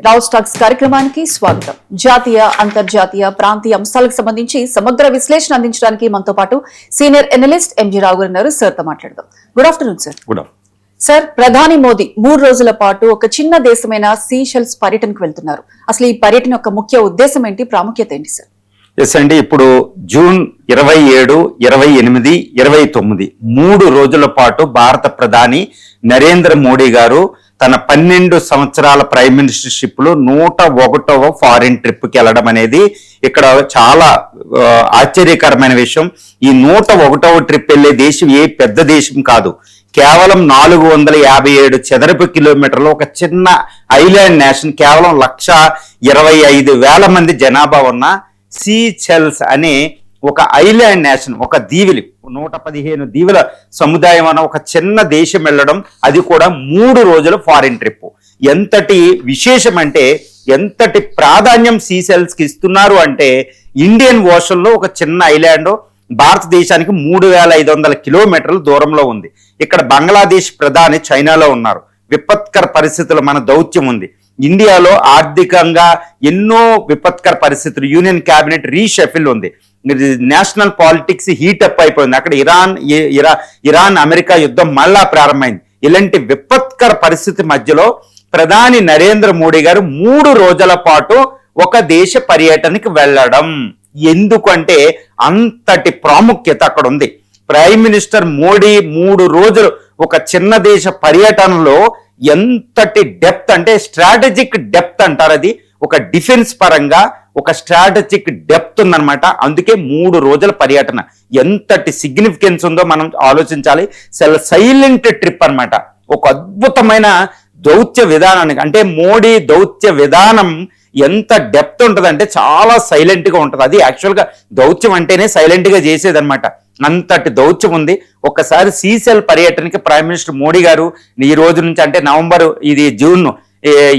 Now stocks కార్యక్రమానికి స్వాగతం. జాతీయ, అంతర్జాతీయ, ప్రాంతీయ అంశాలకు సంబంధించి సమగ్ర విశ్లేషణ అందించడానికి మనతో పాటు సీనియర్ ఎనలిస్ట్ ఎంజీ రావు గారు ఉన్నారు. సార్ తో మాట్లాడదాం. Good afternoon sir. Good afternoon sir. ప్రధాని మోదీ 3 రోజుల పాటు ఒక చిన్న దేశమైన సీషెల్స్ పర్యటనకు వెళ్తున్నారు. అసలు ఈ పర్యటన యొక్క ముఖ్య ఉద్దేశం ఏంటి, ప్రాముఖ్యత ఏంటి సార్? ఎస్ అండి, ఇప్పుడు జూన్ 27, 28, 29 3 రోజుల పాటు భారత ప్రధాని నరేంద్ర మోడీ గారు తన 12 సంవత్సరాల ప్రైమ్ మినిస్టర్షిప్ లో 101వ ఫారిన్ ట్రిప్ కి వెళ్ళడం అనేది ఇక్కడ చాలా ఆశ్చర్యకరమైన విషయం. ఈ 101వ ట్రిప్ వెళ్లే దేశం ఏ పెద్ద దేశం కాదు, కేవలం 457 చదరపు కిలోమీటర్లు ఒక చిన్న ఐలాండ్ నేషన్, కేవలం 1,25,000 మంది జనాభా ఉన్న సీచెల్స్ అనే ఒక ఐలాండ్ నేషన్, ఒక దీవులు 115 దీవుల సముదాయం అన్న ఒక చిన్న దేశం వెళ్ళడం, అది కూడా 3 రోజుల ఫారిన్ ట్రిప్. ఎంతటి విశేషం అంటే, ఎంతటి ప్రాధాన్యం సీసెల్స్ కి ఇస్తున్నారు అంటే, ఇండియన్ ఓషన్ లో ఒక చిన్న ఐలాండ్ భారతదేశానికి 3,500 కిలోమీటర్ల దూరంలో ఉంది. ఇక్కడ బంగ్లాదేశ్ ప్రధాని చైనాలో ఉన్నారు. విపత్కర పరిస్థితులు, మన దౌత్యం ఉంది. ఇండియాలో ఆర్థికంగా ఎన్నో విపత్కర పరిస్థితులు, యూనియన్ క్యాబినెట్ రీషఫిల్ ఉంది. నేషనల్ పాలిటిక్స్ హీటప్ అయిపోయింది. అక్కడ ఇరాన్ అమెరికా యుద్ధం మళ్ళా ప్రారంభమైంది. ఇలాంటి విపత్కర పరిస్థితి మధ్యలో ప్రధాని నరేంద్ర మోడీ గారు 3 రోజుల పాటు ఒక దేశ పర్యటనకి వెళ్ళడం. ఎందుకంటే అంతటి ప్రాముఖ్యత అక్కడ ఉంది. ప్రైమ్ మినిస్టర్ మోడీ 3 రోజులు ఒక చిన్న దేశ పర్యటనలో ఎంతటి డెప్త్ అంటే, స్ట్రాటజిక్ డెప్త్ అంటారు, అది ఒక డిఫెన్స్ పరంగా ఒక స్ట్రాటజిక్ డెప్త్ ఉందన్నమాట. అందుకే 3 రోజుల పర్యటన ఎంతటి సిగ్నిఫికెన్స్ ఉందో మనం ఆలోచించాలి. సైలెంట్ ట్రిప్ అన్నమాట. ఒక అద్భుతమైన దౌత్య విధానానికి, అంటే మోడీ దౌత్య విధానం ఎంత డెప్త్ ఉంటుంది అంటే చాలా సైలెంట్ గా ఉంటుంది. అది యాక్చువల్ గా దౌత్యం అంటేనే సైలెంట్ గా చేసేదన్నమాట. అంతటి దౌత్యం ఉంది. ఒక్కసారి సీసెల్ పర్యటనకి ప్రైమ్ మినిస్టర్ మోడీ గారు ఈ రోజు నుంచి, అంటే జూన్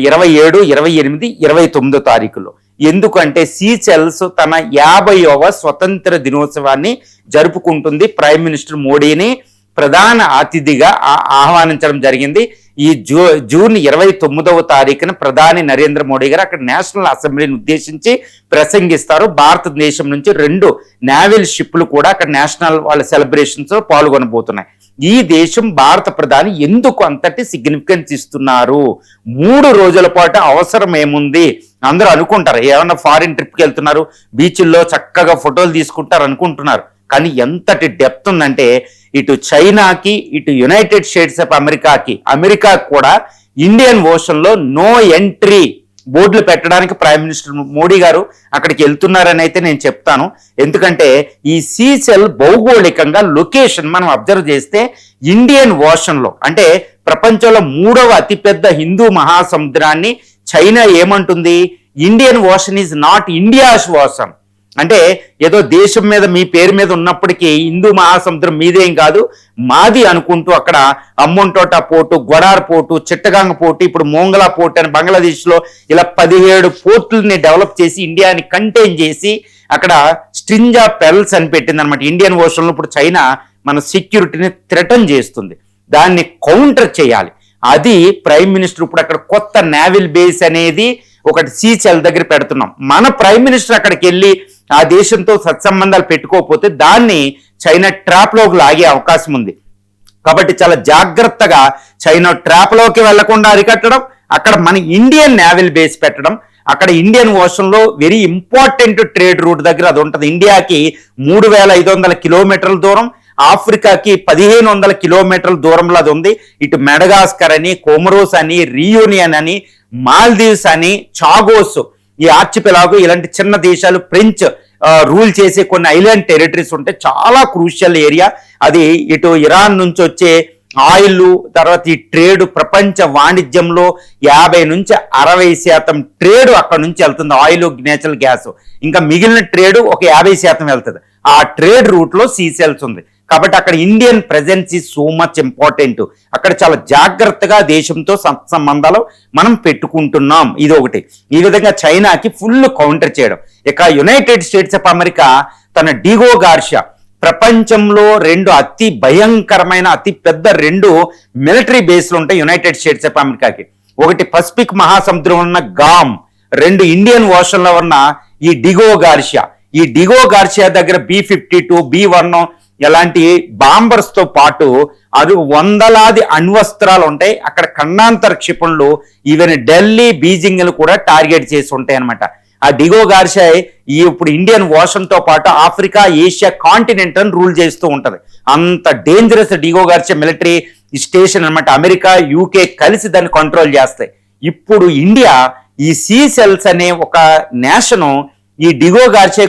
27, 28, 29 తారీఖులో. ఎందుకంటే సీసెల్స్ తన 50వ స్వతంత్ర దినోత్సవాన్ని జరుపుకుంటుంది. ప్రైమ్ మినిస్టర్ మోడీని ప్రధాన అతిథిగా ఆహ్వానించడం జరిగింది. ఈ జూన్ 29వ తారీఖున ప్రధాని నరేంద్ర మోడీ గారు అక్కడ నేషనల్ అసెంబ్లీని ఉద్దేశించి ప్రసంగిస్తారు. భారతదేశం నుంచి 2 నేవల్ షిప్లు కూడా అక్కడ నేషనల్ వాళ్ళ సెలబ్రేషన్స్ లో పాల్గొనబోతున్నాయి. ఈ దేశం భారత ప్రధాని ఎందుకు అంతటి సిగ్నిఫికెన్స్ ఇస్తున్నారు, 3 రోజుల పాటు అవసరం ఏముంది? అందరూ అనుకుంటారు ఏమన్నా ఫారిన్ ట్రిప్కి వెళ్తున్నారు, బీచ్ల్లో చక్కగా ఫోటోలు తీసుకుంటారు అనుకుంటున్నారు. కానీ ఎంతటి డెప్త్ ఉందంటే, ఇటు చైనాకి, ఇటు యునైటెడ్ స్టేట్స్ ఆఫ్ అమెరికా కూడా ఇండియన్ ఓషన్ లో నో ఎంట్రీ బోర్డులు పెట్టడానికి ప్రైమ్ మినిస్టర్ మోడీ గారు అక్కడికి వెళ్తున్నారని అయితే నేను చెప్తాను. ఎందుకంటే ఈ సీసెల్ భౌగోళికంగా లొకేషన్ మనం అబ్జర్వ్ చేస్తే ఇండియన్ ఓషన్ లో, అంటే ప్రపంచంలో 3వ అతిపెద్ద హిందూ మహాసముద్రాన్ని చైనా ఏమంటుంది, Indian ocean is not India's ocean. అంటే ఏదో దేశం మీద మీ పేరు మీద ఉన్నప్పటికీ హిందూ మహాసముద్రం మీదేం కాదు, మాది అనుకుంటూ అక్కడ అమ్మంటోట port, Gwadar port, Chittagong port, ఇప్పుడు మోంగలా పోర్టు అని బంగ్లాదేశ్లో ఇలా 17 పోర్టుల్ని డెవలప్ చేసి ఇండియాని కంటైన్ చేసి అక్కడ స్ట్రింజ్ ఆఫ్ పెరల్స్ అని పెట్టింది అనమాట. ఇండియన్ ఓషన్లో ఇప్పుడు చైనా మన సెక్యూరిటీని థ్రెటన్ చేస్తుంది. దాన్ని కౌంటర్ చేయాలి. అది ప్రైమ్ మినిస్టర్ ఇప్పుడు అక్కడ కొత్త నేవల్ బేస్ అనేది ఒకటి సీసెల్ దగ్గర పెడుతున్నాం. మన ప్రైమ్ మినిస్టర్ అక్కడికి వెళ్ళి ఆ దేశంతో సత్సంబంధాలు పెట్టుకోకపోతే దాన్ని చైనా ట్రాప్ లోకి లాగే అవకాశం ఉంది. కాబట్టి చాలా జాగ్రత్తగా చైనా ట్రాప్ లోకి వెళ్లకుండా అరికట్టడం, అక్కడ మన ఇండియన్ నేవల్ బేస్ పెట్టడం. అక్కడ ఇండియన్ ఓషన్ లో వెరీ ఇంపార్టెంట్ ట్రేడ్ రూట్ దగ్గర అది ఉంటుంది. ఇండియాకి 3,500 కిలోమీటర్ల దూరం, ఆఫ్రికాకి 1,500 కిలోమీటర్ల దూరంలో అది ఉంది. ఇటు మెడగాస్కర్ అని, కోమరోస్ అని, రియూనియన్ అని, మాల్దీవ్స్ అని, చాగోస్, ఈ ఆర్చిపెలాగో, ఇలాంటి చిన్న దేశాలు, ఫ్రెంచ్ రూల్ చేసే కొన్ని ఐలాండ్ టెరిటరీస్ ఉంటే చాలా క్రూషియల్ ఏరియా అది. ఇటు ఇరాన్ నుంచి వచ్చే ఆయిల్, తర్వాత ఈ ట్రేడ్, ప్రపంచ వాణిజ్యంలో 50 నుంచి 60% ట్రేడ్ అక్కడ నుంచి వెళ్తుంది. ఆయిల్, నేచురల్ గ్యాస్, ఇంకా మిగిలిన ట్రేడ్ ఒక 50% వెళ్తుంది. ఆ ట్రేడ్ రూట్ లో సీసెల్స్ ఉంది. కాబట్టి అక్కడ Indian presence is so much important. అక్కడ చాలా జాగ్రత్తగా దేశంతో సంబంధాలు మనం పెట్టుకుంటున్నాం. ఇది ఒకటి. ఈ విధంగా చైనాకి ఫుల్ కౌంటర్ చేయడం. ఇక యునైటెడ్ స్టేట్స్ ఆఫ్ అమెరికా తన డిగో గార్షియా, ప్రపంచంలో 2 అతి భయంకరమైన, అతి పెద్ద 2 మిలిటరీ బేస్లు ఉంటాయి యునైటెడ్ స్టేట్స్ ఆఫ్ అమెరికాకి. ఒకటి పసిఫిక్ మహాసముద్రం ఉన్న గామ్, రెండు ఇండియన్ ఓషన్ లో ఉన్న ఈ డిగో గార్షియా. ఈ డిగో గార్షియా దగ్గర B-52, B-1 ఎలాంటి బాంబర్స్ తో పాటు అది వందలాది అణ్వస్త్రాలు ఉంటాయి. అక్కడ ఖండాంతర క్షిపణులు ఈవెన్ ఢిల్లీ, బీజింగ్ కూడా టార్గెట్ చేసి ఉంటాయి అనమాట. ఆ డిగో గార్షియా ఇప్పుడు ఇండియన్ ఓషన్ తో పాటు ఆఫ్రికా, ఏషియా కాంటినెంట్ అని రూల్ చేస్తూ ఉంటది. అంత dangerous Diego Garcia military station అనమాట. అమెరికా, యూకే కలిసి దాన్ని కంట్రోల్ చేస్తాయి. ఇప్పుడు ఇండియా ఈ సీసెల్స్ అనే ఒక నేషను ఈ డిగో గార్షియా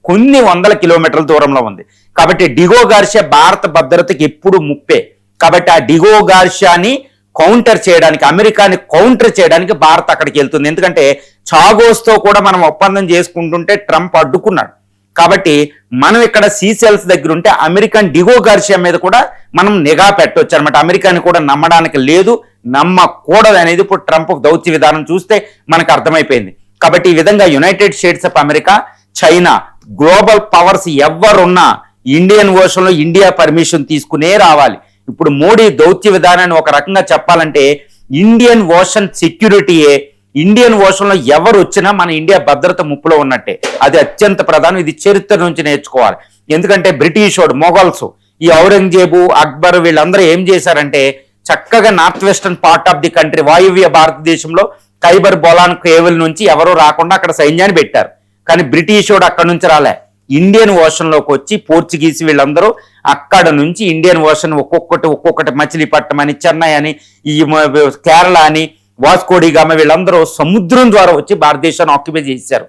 కొన్ని వందల కిలోమీటర్ల దూరంలో ఉంది. కాబట్టి డిగో గార్షియా భారత భద్రతకి ఎప్పుడు ముప్పే. కాబట్టి ఆ డిగో గార్షియాని కౌంటర్ చేయడానికి, అమెరికాని కౌంటర్ చేయడానికి భారత్ అక్కడికి వెళ్తుంది. ఎందుకంటే చాగోస్తో కూడా మనం ఒప్పందం చేసుకుంటుంటే ట్రంప్ అడ్డుకున్నాడు. కాబట్టి మనం ఇక్కడ సీసెల్స్ దగ్గర ఉంటే అమెరికన్ డిగో గార్షియా మీద కూడా మనం నిఘా పెట్టవచ్చు అనమాట. అమెరికాని కూడా నమ్మడానికి లేదు, నమ్మకూడదు అనేది ఇప్పుడు ట్రంప్ దౌత్య విధానం చూస్తే మనకు అర్థమైపోయింది. కాబట్టి ఈ విధంగా United states of America, China, global powers ఎవరున్నా ఇండియన్ ఓషన్ లో ఇండియా పర్మిషన్ తీసుకునే రావాలి. ఇప్పుడు మోడీ దౌత్య విధానాన్ని ఒక రకంగా చెప్పాలంటే ఇండియన్ ఓషన్ సెక్యూరిటీయే. ఇండియన్ ఓషన్ లో ఎవరు వచ్చినా మన ఇండియా భద్రత ముప్పులో ఉన్నట్టే. అది అత్యంత ప్రధానం. ఇది చరిత్ర నుంచి నేర్చుకోవాలి. ఎందుకంటే బ్రిటిష్ వాడు, మొఘల్స్, ఈ ఔరంగజేబు, అక్బర్ వీళ్ళందరూ ఏం చేశారంటే చక్కగా north western part of the country, వాయువ్య భారతదేశంలో ఖైబర్ బొలాన్ కేవల్ నుంచి ఎవరూ రాకుండా అక్కడ సైన్యాన్ని పెట్టారు. కానీ బ్రిటిష్ వాడు అక్కడ నుంచి రాలే, ఇండియన్ ఓషన్ లోకి వచ్చి పోర్చుగీస్ వీళ్ళందరూ అక్కడ నుంచి ఇండియన్ ఓషన్ ఒక్కొక్కటి మచిలీపట్నం అని, చెన్నై అని, ఈ కేరళ అని, వాస్కోడిగామ వీళ్ళందరూ సముద్రం ద్వారా వచ్చి భారతదేశాన్ని ఆక్యుపై చేశారు.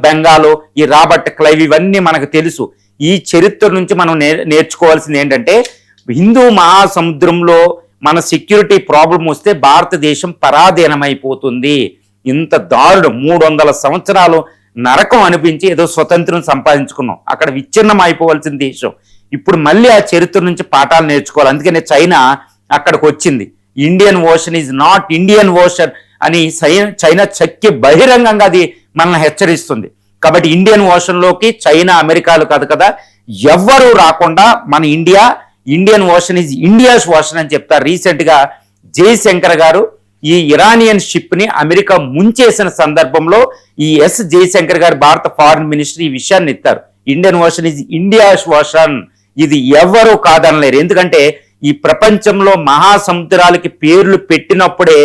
బెంగాల్, ఈ రాబర్ట్ క్లైవ్ ఇవన్నీ మనకు తెలుసు. ఈ చరిత్ర నుంచి మనం నేర్చుకోవాల్సింది ఏంటంటే హిందూ మహాసముద్రంలో మన సెక్యూరిటీ ప్రాబ్లం వస్తే భారతదేశం పరాధీనమైపోతుంది. ఇంత దారుణం 300 సంవత్సరాలు నరకం అనిపించి ఏదో స్వతంత్రం సంపాదించుకున్నాం. అక్కడ విచ్ఛిన్నం అయిపోవాల్సిన దేశం. ఇప్పుడు మళ్ళీ ఆ చరిత్ర నుంచి పాఠాలు నేర్చుకోవాలి. అందుకనే చైనా అక్కడికి వచ్చింది. Indian ocean is not Indian ocean అని చైనా చక్కి బహిరంగంగా అది మనల్ని హెచ్చరిస్తుంది. కాబట్టి ఇండియన్ ఓషన్ లోకి చైనా, అమెరికాలు కాదు కదా ఎవ్వరూ రాకుండా మన Indian ocean is India's ocean అని చెప్తారు. రీసెంట్ గా జయశంకర్ గారు ఈ ఇరానియన్ షిప్ ని అమెరికా ముంచేసిన సందర్భంలో ఈ జయశంకర్ గారు భారత ఫారిన్ మినిస్టర్ ఈ విషయాన్ని ఎత్తారు. Indian ocean is India's ocean, ఇది ఎవరు కాదనలేరు. ఎందుకంటే ఈ ప్రపంచంలో మహాసముద్రాలకి పేర్లు పెట్టినప్పుడే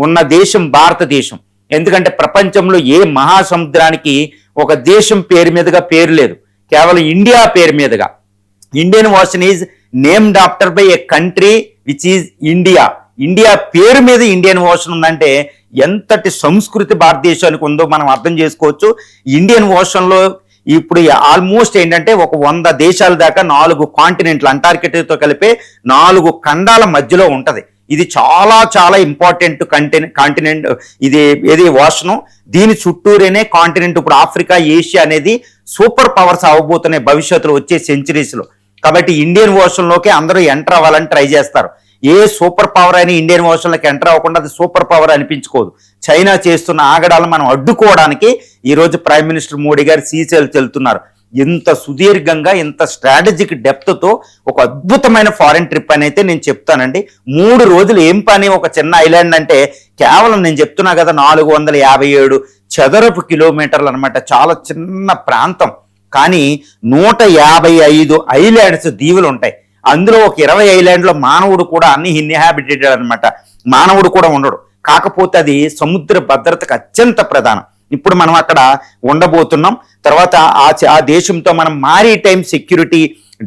ఉన్న దేశం భారతదేశం. ఎందుకంటే ప్రపంచంలో ఏ మహాసముద్రానికి ఒక దేశం పేరు మీదుగా పేరు లేదు, కేవలం ఇండియా పేరు మీదుగా. Indian ocean is named after by A country which is India. India పేరు మీద ఇండియన్ ఓషన్ ఉందంటే ఎంతటి సంస్కృతి భారతదేశానికి ఉందో మనం అర్థం చేసుకోవచ్చు. ఇండియన్ ఓషన్ లో ఇప్పుడు ఆల్మోస్ట్ ఏంటంటే ఒక 100 దేశాల దాకా 4 కాంటినెంట్లు, అంటార్కిటికాతో కలిపే 4 ఖండాల మధ్యలో ఉంటది. ఇది చాలా చాలా ఇంపార్టెంట్ కాంటినెంట్. ఇది ఓషను. దీని చుట్టూరేనే కాంటినెంట్. ఇప్పుడు ఆఫ్రికా, ఏషియా అనేది సూపర్ పవర్స్ అవ్వబోతున్నాయి భవిష్యత్తులో వచ్చే సెంచరీస్ లో. కాబట్టి ఇండియన్ ఓషన్ లోకి అందరూ ఎంటర్ అవ్వాలని ట్రై చేస్తారు. ఏ సూపర్ పవర్ అయినా ఇండియన్ ఓషన్ లోకి ఎంటర్ అవ్వకుండా అది సూపర్ పవర్ అనిపించుకోదు. చైనా చేస్తున్న ఆగడాలను మనం అడ్డుకోవడానికి ఈ రోజు ప్రైమ్ మినిస్టర్ మోడీ గారు సీసెల్స్ వెళ్తున్నారు. ఇంత సుదీర్ఘంగా, ఇంత స్ట్రాటజిక్ డెప్త్ తో ఒక అద్భుతమైన ఫారెన్ ట్రిప్ అని అయితే నేను చెప్తానండి. 3 రోజులు ఏం పని, ఒక చిన్న ఐలాండ్ అంటే కేవలం నేను చెప్తున్నా కదా 457 చదరపు కిలోమీటర్లు అనమాట. చాలా చిన్న ప్రాంతం. కానీ 155 ఐలాండ్స్, దీవులు ఉంటాయి. అందులో ఒక 20 ఐలాండ్లో మానవుడు కూడా అన్ని ఇన్హాబిటెడ్ అనమాట. మానవుడు కూడా ఉండడు. కాకపోతే అది సముద్ర భద్రతకు అత్యంత ప్రధానం. ఇప్పుడు మనం అక్కడ ఉండబోతున్నాం. తర్వాత ఆ దేశంతో మనం మారిటైమ్ సెక్యూరిటీ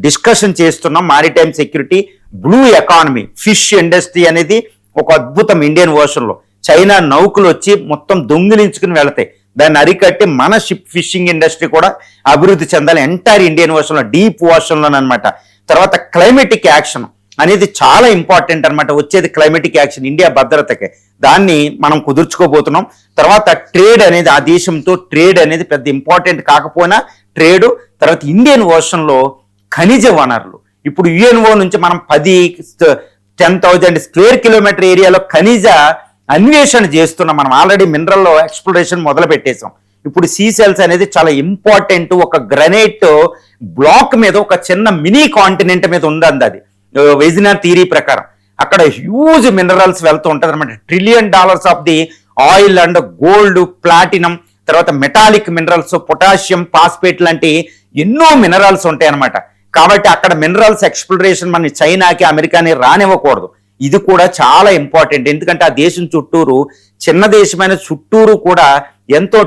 డిస్కషన్ చేస్తున్నాం. Maritime security, blue economy, fish industry అనేది ఒక అద్భుతం. ఇండియన్ ఓషన్ లో చైనా నౌకలు వచ్చి మొత్తం దొంగిలించుకుని వెళతాయి. దాన్ని అరికట్టి మన షిప్ ఫిషింగ్ ఇండస్ట్రీ కూడా అభివృద్ధి చెందాలి ఎంటైర్ ఇండియన్ ఓషన్ లో, డీప్ ఓషన్ లో అనమాట. తర్వాత క్లైమేటిక్ యాక్షన్ అనేది చాలా ఇంపార్టెంట్ అనమాట. వచ్చేది క్లైమేటిక్ యాక్షన్ ఇండియా భద్రతకి. దాన్ని మనం కుదుర్చుకోబోతున్నాం. తర్వాత ట్రేడ్ అనేది, ఆ దేశంతో ట్రేడ్ అనేది పెద్ద ఇంపార్టెంట్ కాకపోయినా ట్రేడ్. తర్వాత ఇండియన్ ఓషన్ లో ఖనిజ వనరులు. ఇప్పుడు యుఎన్ఓ నుంచి మనం 10,000 స్క్వేర్ కిలోమీటర్ ఏరియాలో ఖనిజ అన్వేషణ చేస్తున్నాం. మనం ఆల్రెడీ మినరల్ ఎక్స్ప్లోరేషన్ మొదలు పెట్టేసాం. ఇప్పుడు సీసెల్స్ అనేది చాలా ఇంపార్టెంట్. ఒక గ్రనైట్ బ్లాక్ మీద ఒక చిన్న మినీ కాంటినెంట్ మీద ఉందండి. అది వెజినర్ థియరీ ప్రకారం అక్కడ హ్యూజ్ మినరల్స్ వెళ్తూ ఉంటుంది అనమాట. $1 trillion of the oil and gold, platinum, తర్వాత మెటాలిక్ మినరల్స్, పొటాషియం, ఫాస్ఫేట్ లాంటి ఎన్నో మినరల్స్ ఉంటాయి అనమాట. కాబట్టి అక్కడ మినరల్స్ ఎక్స్ప్లోరేషన్ మన చైనాకి, అమెరికాని రానివ్వకూడదు. ఇది కూడా చాలా ఇంపార్టెంట్. ఎందుకంటే ఆ దేశం చుట్టూరు, చిన్న దేశమైన చుట్టూరు కూడా ఎంతో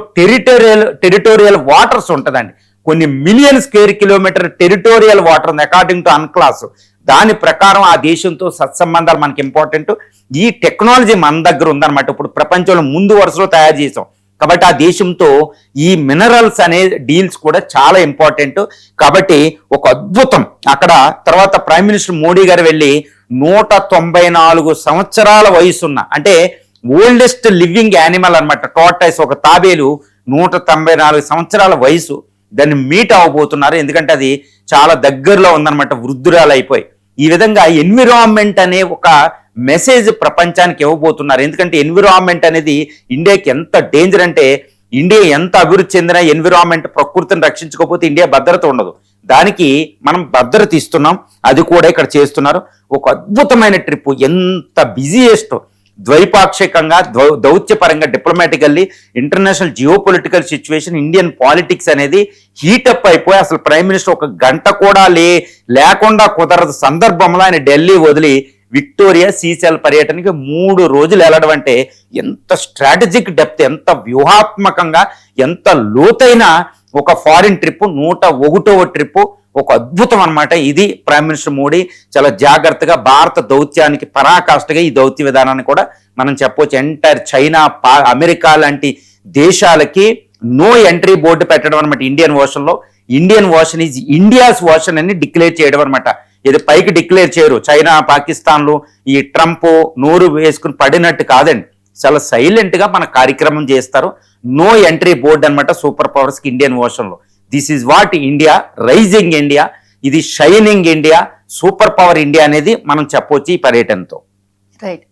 టెరిటోరియల్ వాటర్స్ ఉంటుందండి. కొన్ని million square kilometre territorial water ఉంది అకార్డింగ్ టు అన్క్లాస్. దాని ప్రకారం ఆ దేశంతో సత్సంబంధాలు మనకి ఇంపార్టెంట్. ఈ టెక్నాలజీ మన దగ్గర ఉందన్నమాట. ఇప్పుడు ప్రపంచంలో ముందు వరుసలో తయారు చేసాం కాబట్టి ఆ దేశంతో ఈ మినరల్స్ అనే డీల్స్ కూడా చాలా ఇంపార్టెంట్. కాబట్టి ఒక అద్భుతం అక్కడ. తర్వాత ప్రైమ్ మినిస్టర్ మోడీ గారు వెళ్ళి 194 సంవత్సరాల వయసున్న, అంటే ఓల్డెస్ట్ లివింగ్ యానిమల్ అనమాట, టార్టాయిస్, ఒక తాబేలు 194 సంవత్సరాల వయసు, దాన్ని మీట్ అవ్వబోతున్నారు. ఎందుకంటే అది చాలా దగ్గరలో ఉందన్నమాట, వృద్ధురాలు అయిపోయి. ఈ విధంగా ఎన్విరాన్మెంట్ అనే ఒక మెసేజ్ ప్రపంచానికి ఇవ్వబోతున్నారు. ఎందుకంటే ఎన్విరాన్మెంట్ అనేది ఇండియాకి ఎంత డేంజర్ అంటే, ఇండియా ఎంత అభివృద్ధి చెందిన ఎన్విరాన్మెంట్, ప్రకృతిని రక్షించుకోకపోతే ఇండియా భద్రత ఉండదు. దానికి మనం భద్రత ఇస్తున్నాం, అది కూడా ఇక్కడ చేస్తున్నారు. ఒక అద్భుతమైన ట్రిప్, ఎంత బిజీయెస్ట్, ద్వైపాక్షికంగా, దౌత్యపరంగా, diplomatically, international geopolitical situation, Indian politics అనేది హీటప్ అయిపోయి అసలు ప్రైమ్ మినిస్టర్ ఒక గంట కూడా లేకుండా కుదరదు సందర్భంలో ఆయన ఢిల్లీ వదిలి విక్టోరియా, సీసెల్ పర్యటనకి 3 రోజులు వెళ్ళడం అంటే ఎంత స్ట్రాటజిక్ డెప్త్, ఎంత వ్యూహాత్మకంగా, ఎంత లోతైన ఒక ఫారిన్ ట్రిప్, 101వ ట్రిప్. ఒక అద్భుతం అన్నమాట. ఇది ప్రైమ్ మినిస్టర్ మోడీ చాలా జాగ్రత్తగా భారత దౌత్యానికి పరాకాష్ఠగా ఈ దౌత్య విధానాన్ని కూడా మనం చెప్పవచ్చు. ఎంటైర్ చైనా, అమెరికా లాంటి దేశాలకి నో ఎంట్రీ బోర్డు పెట్టడం అనమాట. Indian ocean is India's ocean అని డిక్లేర్ చేయడం అనమాట. ఇది పైకి డిక్లేర్ చేయరు. చైనా, పాకిస్తాన్లు ఈ ట్రంప్ నోరు వేసుకుని పడినట్టు కాదండి, చాలా సైలెంట్ గా మన కార్యక్రమం చేస్తారు. నో ఎంట్రీ బోర్డు అనమాట సూపర్ పవర్స్ కి ఇండియన్ ఓషన్ లో. This is what India, rising India, ఇది shining India, super power India అనేది మనం చెప్పొచ్చు ఈ పర్యటనతో. రైట్.